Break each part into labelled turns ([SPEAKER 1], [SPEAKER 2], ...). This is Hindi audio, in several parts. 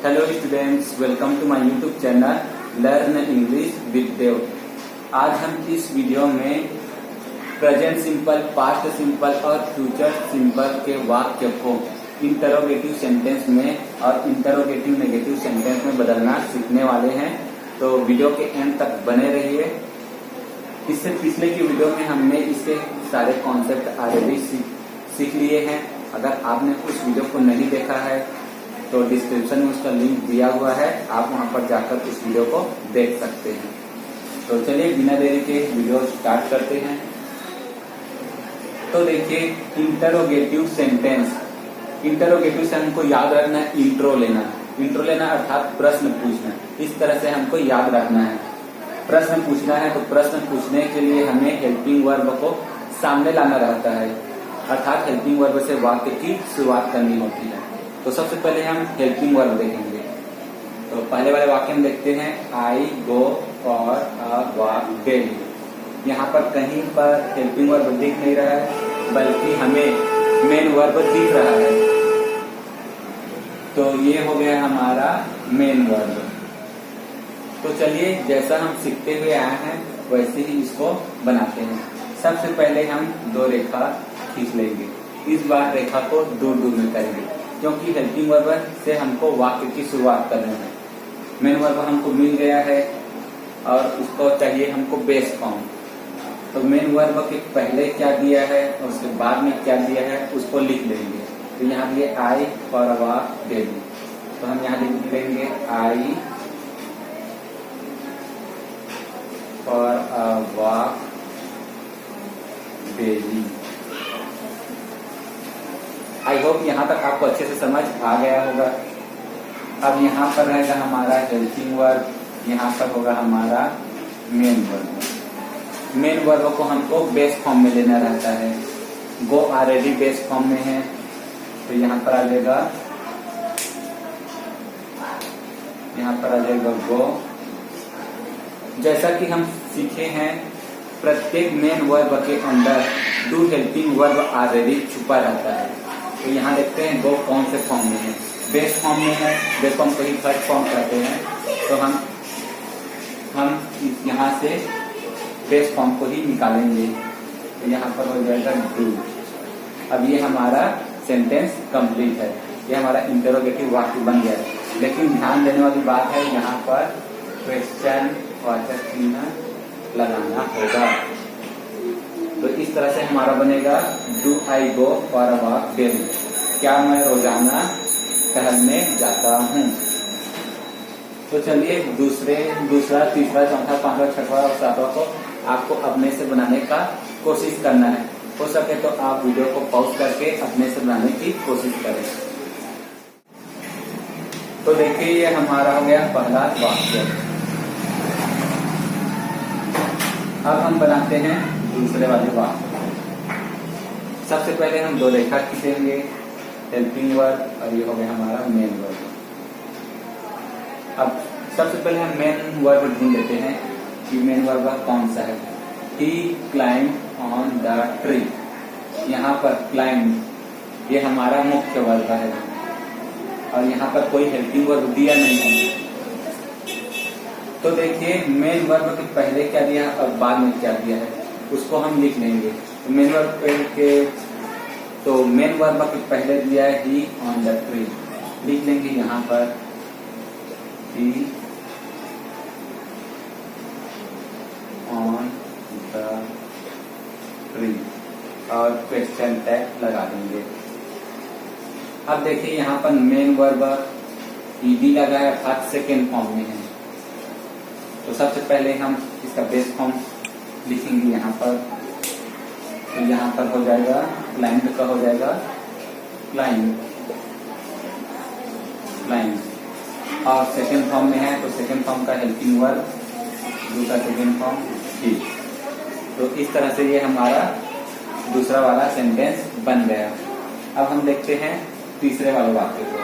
[SPEAKER 1] Hello students, welcome to my YouTube channel learn English with Dev. आज हम इस वीडियो में प्रेजेंट सिंपल, पास्ट सिंपल और फ्यूचर सिंपल के वाक्य को इंटरोगेटिव सेंटेंस में और इंटरोगेटिव नेगेटिव सेंटेंस में बदलना सीखने वाले हैं। तो वीडियो के एंड तक बने रहिए। इससे पिछले की वीडियो में हमने इसके सारे कॉन्सेप्ट ऑलरेडी सीख लिए हैं। अगर आपने उस वीडियो को नहीं देखा है तो डिस्क्रिप्शन में उसका लिंक दिया हुआ है, आप वहां पर जाकर उस वीडियो को देख सकते हैं। तो चलिए बिना देरी के वीडियो स्टार्ट करते हैं। तो देखिए, इंटरोगेटिव सेंटेंस, इंटरोगेटिव से हमको याद रखना है इंट्रो लेना अर्थात प्रश्न पूछना। इस तरह से हमको याद रखना है। प्रश्न पूछना है तो प्रश्न पूछने के लिए हमें हेल्पिंग वर्ब को सामने लाना रहता है, अर्थात हेल्पिंग वर्ब से वाक्य की शुरुआत करनी होती है। तो सबसे पहले हम हेल्पिंग वर्ब देखेंगे। तो पहले वाले वाक्य में देखते हैं, I go for a walk daily. यहाँ पर कहीं पर हेल्पिंग वर्ब दिख नहीं रहा है, बल्कि हमें मेन वर्ब दिख रहा है। तो ये हो गया हमारा मेन वर्ब। तो चलिए, जैसा हम सीखते हुए आए हैं वैसे ही इसको बनाते हैं। सबसे पहले हम दो रेखा खींच लेंगे। इस बार रेखा को दूर दूर में करेंगे, क्योंकि हेल्पिंग वर्ब से हमको वाक्य की शुरुआत करना है। मेन वर्ब हमको मिल गया है और उसको चाहिए हमको बेस फॉर्म। तो मेन वर्ब के पहले क्या दिया है और उसके बाद में क्या दिया है उसको लिख लेंगे। तो यहाँ दिए I for a walk daily, तो हम यहाँ लिख लेंगे I for a walk daily. I hope यहाँ तक आपको अच्छे से समझ आ गया होगा। अब यहाँ पर रहेगा हमारा हेल्पिंग वर्ब, यहाँ पर होगा हमारा मेन वर्ब। मेन वर्ब को हमको बेस फॉर्म में लेना रहता है। गो ऑलरेडी बेस फॉर्म में है, तो यहाँ पर आ जाएगा, गो। जैसा कि हम सीखे हैं, प्रत्येक मेन वर्ब के अंदर डू हेल्पिंग वर्ब ऑलरेडी छुपा रहता है। तो यहाँ देखते हैं गो कौन से फॉर्म में है, बेस फॉर्म में है। बेस फॉर्म को ही थर्ड फॉर्म कहते हैं। तो हम यहाँ से बेस फॉर्म को ही निकालेंगे। तो यहाँ पर हो जाएगा डू। अब ये हमारा सेंटेंस कंप्लीट है, ये हमारा इंटरोगेटिव वाक्य बन गया है। लेकिन ध्यान देने वाली बात है, यहाँ पर क्वेश्चन वाचक चिन्ह लगाना होगा। तो इस तरह से हमारा बनेगा, do I go for a walk daily. क्या मैं रोजाना टहलने जाता हूँ। तो चलिए दूसरा, तीसरा, चौथा, पांचवा, छठवा और सातवां को आपको अपने से बनाने का कोशिश करना है। हो सके तो आप वीडियो को पॉज करके अपने से बनाने की कोशिश करें। तो देखिए, ये हमारा हो गया पहला वाक्य। अब हम बनाते हैं दूसरे वाले वाक्य। सबसे पहले हम दो रेखा खींचेंगे, हेल्पिंग वर्ब और ये हो गया हमारा मेन वर्ब। अब सबसे पहले हम मेन वर्ब ढूंढ लेते हैं कि मेन वर्ब कौन सा है। ही क्लाइंब ऑन द ट्री। यहाँ पर क्लाइंब ये हमारा मुख्य वर्ब है और यहाँ पर कोई हेल्पिंग वर्ब दिया नहीं है। तो देखिए, मेन वर्ब के पहले क्या दिया और बाद में क्या दिया है उसको हम लिख लेंगे। तो मेन वर्ब के पहले दिया है ही ऑन द ट्री, लिख लेंगे यहाँ पर ही ऑन द ट्री और क्वेश्चन टैग लगा देंगे। अब देखिए, यहाँ पर मेन वर्ब ईडी लगा है, अर्थात सेकेंड फॉर्म में है। तो सबसे पहले हम इसका बेस फॉर्म लिखेंगे यहाँ पर। तो यहाँ पर हो जाएगा क्लाइंट का, हो जाएगा क्लाइंट, और सेकेंड फॉर्म में है तो सेकेंड फॉर्म का हेल्पिंग वर्ब, दूसरा सेकेंड फॉर्म ही। तो इस तरह से ये हमारा दूसरा वाला सेंटेंस बन गया। अब हम देखते हैं तीसरे वाले वाक्य को।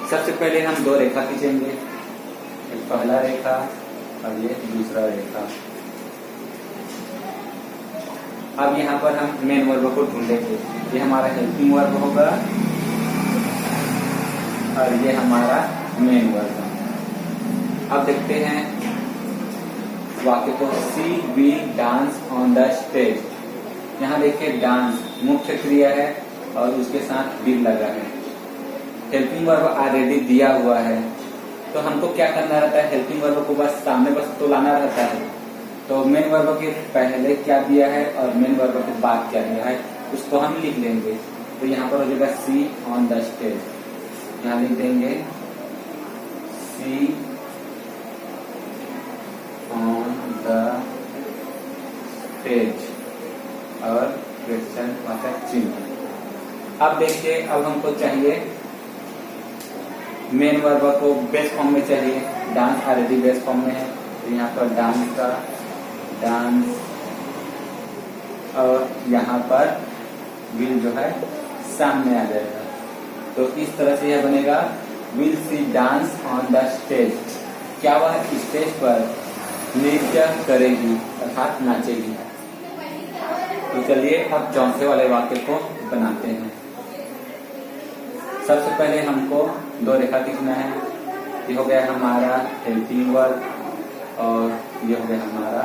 [SPEAKER 1] सबसे पहले हम दो रेखा खींचेंगे, एक पहला रेखा और ये दूसरा रेखा। अब यहाँ पर हम मेन वर्ब को ढूंढेंगे। ये हमारा हेल्पिंग वर्ब होगा और ये हमारा मेन वर्ब। अब देखते हैं वाक्य को। See we dance on the stage. यहाँ देखिए डांस मुख्य क्रिया है और उसके साथ विल लगा है। हेल्पिंग वर्ब ऑलरेडी दिया हुआ है, तो हमको क्या करना रहता है, हेल्पिंग वर्ब को बस सामने बस तो लाना रहता है। तो मेन वर्ब के पहले क्या दिया है और मेन वर्ब के बाद क्या दिया है उसको हम लिख लेंगे। तो यहाँ पर हो जाएगा सी ऑन द स्टेज। यहाँ लिख देंगे सी ऑन द स्टेज और क्वेश्चन वाचक चिन्ह। अब देखिए, अब हमको चाहिए मेन वर्ब को बेस फॉर्म में चाहिए। डांस ऑलरेडी बेस फॉर्म में है, तो यहाँ पर डांस का डांस और यहाँ पर विल जो है सामने आ जाएगा। तो इस तरह से यह बनेगा will see dance on the stage. क्या वह स्टेज पर नृत्य करेगी अर्थात नाचेगी। तो चलिए अब चौथे वाले वाक्य को बनाते हैं। सबसे पहले हमको दो रेखा लिखना है। ये हो गया हमारा हेल्पिंग वर्ब और ये हो गया हमारा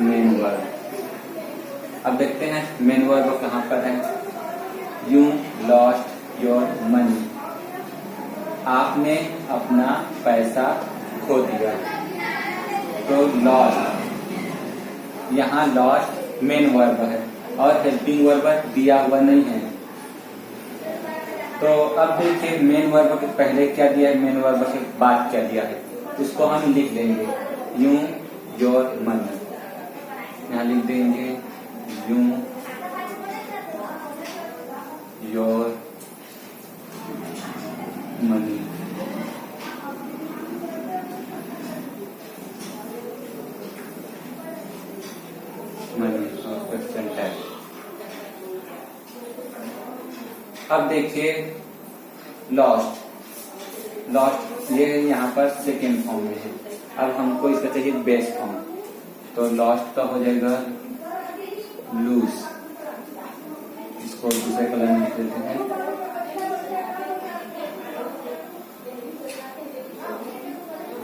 [SPEAKER 1] मेन वर्ब। अब देखते हैं मेन वर्ब कहाँ पर है। You lost your money. आपने अपना पैसा खो दिया। तो लॉस्ट, यहाँ लॉस्ट मेन वर्ब है और हेल्पिंग वर्ब दिया हुआ नहीं है। तो अब देखिए मेन वर्ब के पहले क्या दिया है, मेन वर्ब के बाद क्या दिया है, उसको हम लिख देंगे। You your money. यहाँ लिख देंगे यू योर मनी। मनी और क्वेश्चन टैग। अब देखिए लॉस्ट, लॉस्ट ये यहाँ पर सेकेंड फॉर्म में है। अब हमको इसका चाहिए बेस फॉर्म। तो लॉस्ट का हो जाएगा लूज। इसको दूसरे कलर में लिख देते हैं।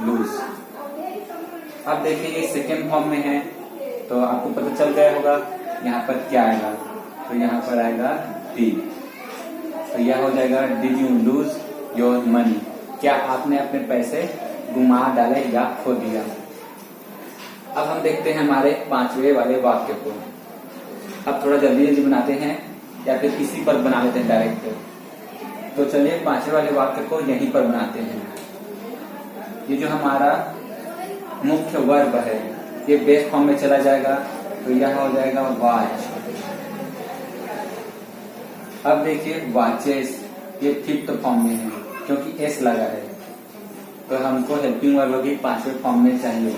[SPEAKER 1] लूज। अब देखिए ये सेकेंड फॉर्म में है, तो आपको पता चल गया होगा यहाँ पर क्या आएगा। तो यहाँ पर आएगा डी। तो यह हो जाएगा did you lose your money. क्या आपने अपने पैसे गुमा डाले या खो दिया। अब हम देखते हैं हमारे पांचवे वाले वाक्य को। अब थोड़ा जल्दी जल्दी बनाते हैं या फिर इसी पर बना लेते हैं डायरेक्ट। तो चलिए पांचवे वाले वाक्य को यहीं पर बनाते हैं। ये जो हमारा मुख्य वर्ब है ये बेस फॉर्म में चला जाएगा, तो यह हो जाएगा वॉच। अब देखिए वॉचेस ये फिफ्थ फॉर्म में है क्योंकि एस लगा है, तो हमको हेल्पिंग वर्ब भी पांचवे फॉर्म में चाहिए।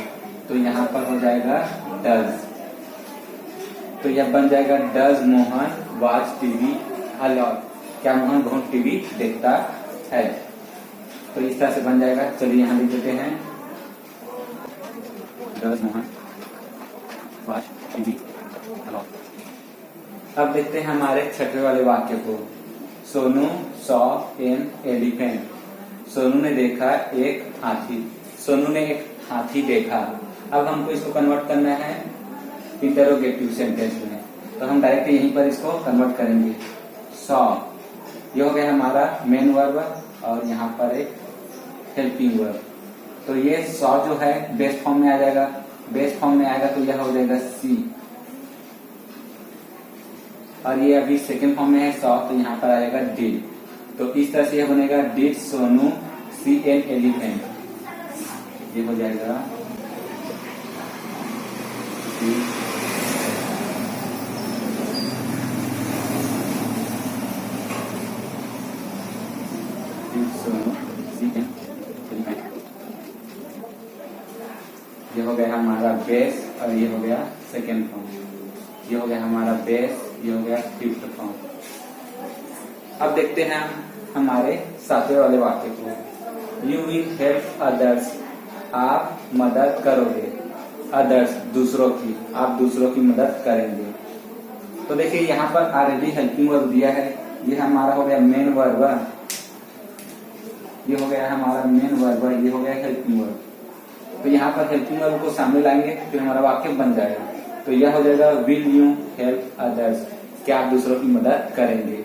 [SPEAKER 1] तो यहाँ पर हो जाएगा डज। तो यह बन जाएगा does Mohan watch TV a lot. क्या मोहन बहुत टीवी देखता है। तो इस तरह से बन जाएगा। चलिए यहाँ लिख देते हैं does Mohan watch TV a lot. अब देखते हैं हमारे छठे वाले वाक्य को। Sonu saw an elephant. Sonu ने देखा एक हाथी। सोनू ने एक हाथी देखा। अब हमको इसको कन्वर्ट करना है इंटरोगेटिव सेंटेंस में, तो हम डायरेक्ट यहीं पर इसको कन्वर्ट करेंगे। सॉ ये हो गया हमारा मेन वर्ब और यहाँ पर एक हेल्पिंग वर्ब। तो ये सॉ जो है बेस फॉर्म में आ जाएगा। बेस फॉर्म में आएगा तो यह हो जाएगा सी, और ये अभी सेकेंड फॉर्म में है सॉ, तो यहाँ पर आ जाएगा डिड। तो इस तरह से यह बनेगा did Sonu see an elephant. ये हो जाएगा सोनू सी एन एलिफेंट। ये हो गया हमारा बेस और ये हो गया सेकेंड फॉर्म। ये हो गया हमारा बेस, ये हो गया फिफ्थ फॉर्म। अब देखते हैं हम हमारे सातवें वाले वाक्य को। You will help others. आप मदद करोगे। अदर्स दूसरों की, आप दूसरों की मदद करेंगे। तो देखिए यहाँ पर ऑलरेडी हेल्पिंग वर्ब दिया है, ये हमारा हो गया मेन वर्ब, ये हो गया हमारा मेन वर्ब, ये हो गया हेल्पिंग वर्ब। तो यहाँ पर हेल्पिंग वर्ब को सामने लाएंगे फिर हमारा वाक्य बन जाएगा। तो यह हो जाएगा विल यू हेल्प अदर्स, क्या आप दूसरों की मदद करेंगे।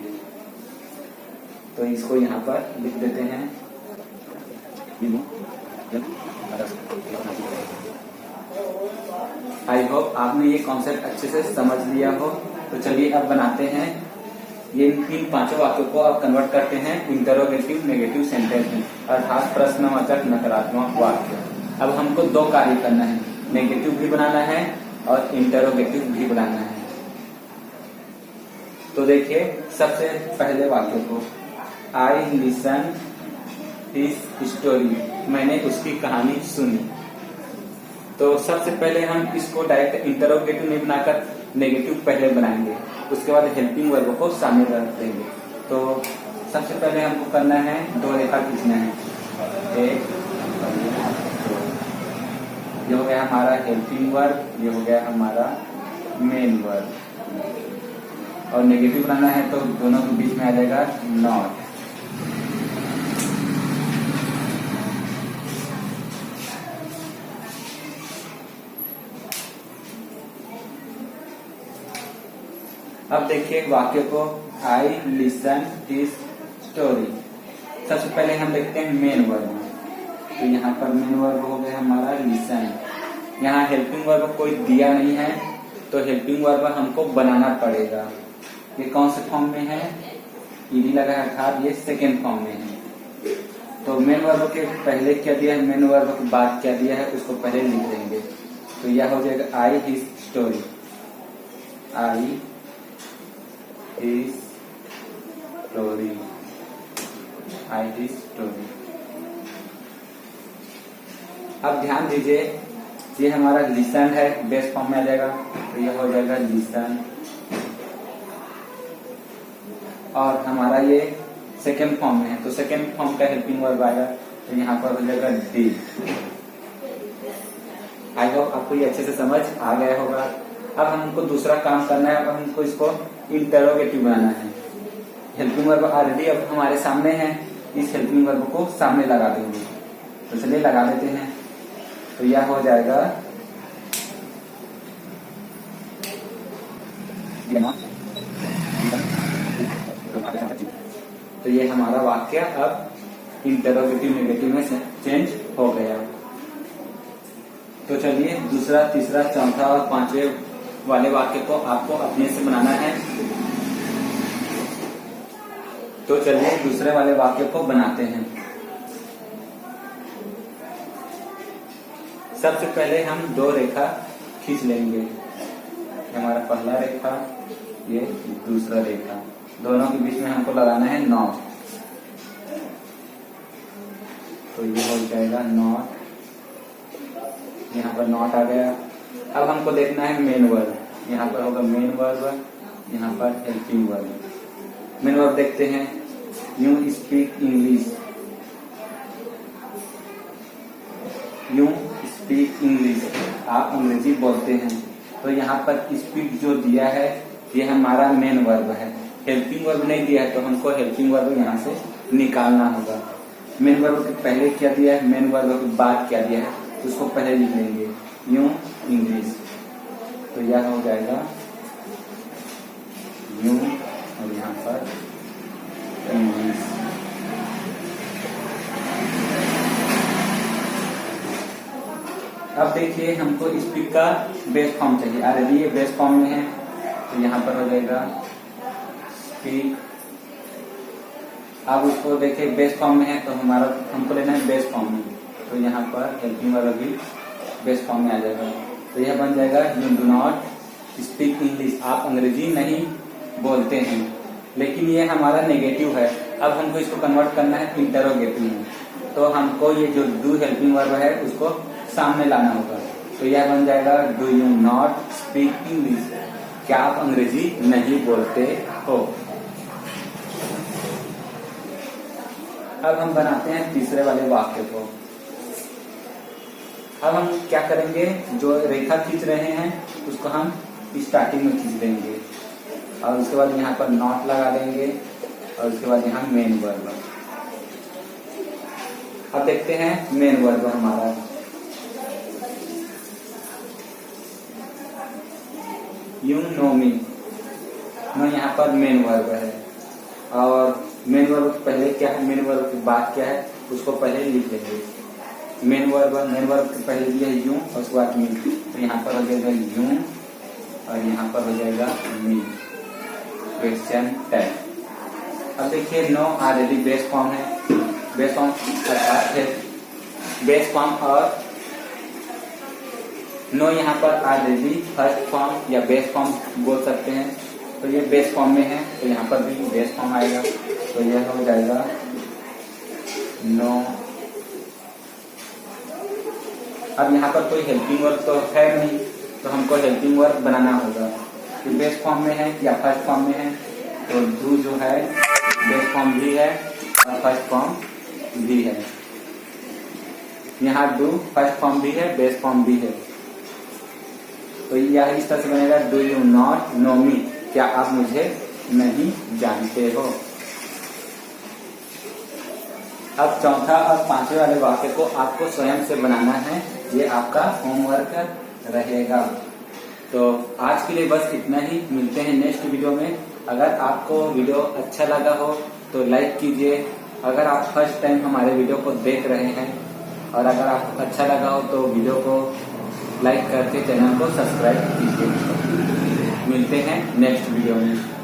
[SPEAKER 1] तो इसको यहाँ पर लिख देते हैं आई होप आपने ये कॉन्सेप्ट अच्छे से समझ लिया हो। तो चलिए अब बनाते हैं ये इन पांचों वाक्यों को आप कन्वर्ट करते हैं इंटरोगेटिव नेगेटिव सेंटेंस में, अर्थात प्रश्नवाचक नकारात्मक वाक्य। अब हमको दो कार्य करना है, नेगेटिव भी बनाना है और इंटरोगेटिव भी बनाना है। तो देखिए सबसे पहले वाक्य को, आई लिसन हिज स्टोरी, मैंने उसकी कहानी सुनी। तो सबसे पहले हम इसको डायरेक्ट इंटरोगेटिव नहीं बनाकर नेगेटिव पहले बनाएंगे, उसके बाद हेल्पिंग वर्ब को सामने रख देंगे। तो सबसे पहले हमको करना है दो रेखा खींचना है, एक दो। ये हो गया हमारा हेल्पिंग वर्ब, ये हो गया हमारा मेन वर्ब। और नेगेटिव बनाना है तो दोनों के बीच में आ जाएगा नॉट। अब देखिए वाक्य को, आई लिसन हिज स्टोरी। सबसे पहले हम देखते हैं मेन वर्ब। तो यहाँ पर मेन वर्ब हो गया हमारा लिसन। यहाँ हेल्पिंग वर्ब कोई दिया नहीं है तो हेल्पिंग वर्ब हमको बनाना पड़ेगा। ये कौन से फॉर्म में है, ईडी लगा है, अर्थात ये सेकेंड फॉर्म में है। तो मेन वर्ब के पहले क्या दिया है, मेन वर्ब के बाद क्या दिया है उसको पहले लिख देंगे। तो यह हो जाएगा आई हिज स्टोरी, आई हिज स्टोरी, आई हिज स्टोरी। अब ध्यान दीजिए ये हमारा लिसन है, बेस फॉर्म में आ जाएगा तो यह हो जाएगा लिसन। और हमारा ये सेकेंड फॉर्म में है तो सेकेंड फॉर्म का हेल्पिंग वर्ब आएगा तो यहाँ पर हो जाएगा डिड। आई होप आपको ये अच्छे से समझ आ गया होगा। अब हमको दूसरा काम करना है, अब हमको इसको इंटरोगेटिव बनाना है। हेल्पिंग वर्ब ऑलरेडी अब हमारे सामने है, इस हेल्पिंग वर्ब को सामने लगा देंगे। तो चलिए लगा देते हैं। तो यह हो जाएगा तो ये हमारा वाक्य अब इंटरोगेटिव नेगेटिव में चेंज हो गया। तो चलिए दूसरा, तीसरा, चौथा और पांचवें वाले वाक्य को आपको अपने से बनाना है। तो चलिए दूसरे वाले वाक्य को बनाते हैं। सबसे पहले हम दो रेखा खींच लेंगे, हमारा पहला रेखा, ये दूसरा रेखा, दोनों के बीच में हमको लगाना है नॉट। तो ये हो जाएगा नॉट, यहाँ पर नॉट आ गया। अब हमको देखना है मेन वर्ब, यहाँ पर होगा मेन वर्ब, यहाँ पर हेल्पिंग वर्ब। मेन वर्ब देखते हैं, you speak English, you speak English, आप अंग्रेजी बोलते हैं। तो यहाँ पर स्पीक जो दिया है ये हमारा मेन वर्ब है, हेल्पिंग वर्ब नहीं दिया है तो हमको हेल्पिंग वर्ब यहाँ से निकालना होगा। मेन वर्ब के पहले क्या दिया है, मेन वर्ब के बाद क्या दिया है उसको पहले लिख लेंगे, यू इंग्लिश। तो यह हो जाएगा यू और यहाँ पर इंग्लिश। अब देखिए हमको स्पीक का बेस फॉर्म चाहिए, ऑलरेडी ये बेस फॉर्म में है तो यहाँ पर हो जाएगा स्पीक। अब उसको देखिए बेस फॉर्म में है तो हमारा हमको लेना है बेस फॉर्म में, तो यहाँ पर हेल्पिंग वर्ब भी बेस फॉर्म में आ जाएगा। तो यह बन जाएगा you do not speak English, आप अंग्रेजी नहीं बोलते हैं। लेकिन ये हमारा नेगेटिव है, अब हमको इसको कन्वर्ट करना है इंटरोगेटिव में। तो हमको ये जो डू हेल्पिंग वर्ब है उसको सामने लाना होगा। तो यह बन जाएगा do you not speak English, क्या आप अंग्रेजी नहीं बोलते हो। अब हम बनाते हैं तीसरे वाले वाक्य को। अब हम क्या करेंगे, जो रेखा खींच रहे हैं उसको हम स्टार्टिंग में खींच देंगे। और उसके बाद यहाँ पर नॉट लगा देंगे और उसके बाद यहाँ मेन वर्ब। अब देखते हैं मेन वर्ब हमारा। यू नो मी, नो यहाँ पर मेन वर्ब है और मेन वर्ब पहले क्या है, मेन वर्ब की बात क्या है उसको पहले लिख लेंगे। मेन वर्ब के पहले दिया है यू और उसके बाद मी, तो यहाँ पर हो जाएगा यू और यहाँ पर हो जाएगा मी। क्वेश्चन 10। अब देखिए नो ऑलरेडी बेस फॉर्म है, बेस फॉर्म अर्थात है बेस फॉर्म और नो यहाँ पर ऑलरेडी फर्स्ट फॉर्म या बेस फॉर्म बोल सकते हैं। तो ये बेस फॉर्म में है तो यहाँ पर भी बेस फॉर्म आएगा, तो यह हो जाएगा नो। अब यहाँ पर कोई हेल्पिंग वर्ब तो है नहीं, तो हमको हेल्पिंग वर्ब बनाना होगा। कि बेस फॉर्म में है या फर्स्ट फॉर्म में है, तो डू जो है बेस फॉर्म भी है और फर्स्ट फॉर्म भी है। यहाँ डू फर्स्ट फॉर्म भी है, बेस फॉर्म भी है। तो यह इस तरह से बनेगा, डू यू नॉट नो मी, क्या आप मुझे नहीं जानते हो। अब चौथा और पांचवें वाले वाक्य को आपको स्वयं से बनाना है, ये आपका होमवर्क रहेगा। तो आज के लिए बस इतना ही, मिलते हैं नेक्स्ट वीडियो में। अगर आपको वीडियो अच्छा लगा हो तो लाइक कीजिए। अगर आप फर्स्ट टाइम हमारे वीडियो को देख रहे हैं और अगर आपको अच्छा लगा हो तो वीडियो को लाइक करके चैनल को सब्सक्राइब कीजिए। मिलते हैं नेक्स्ट वीडियो में।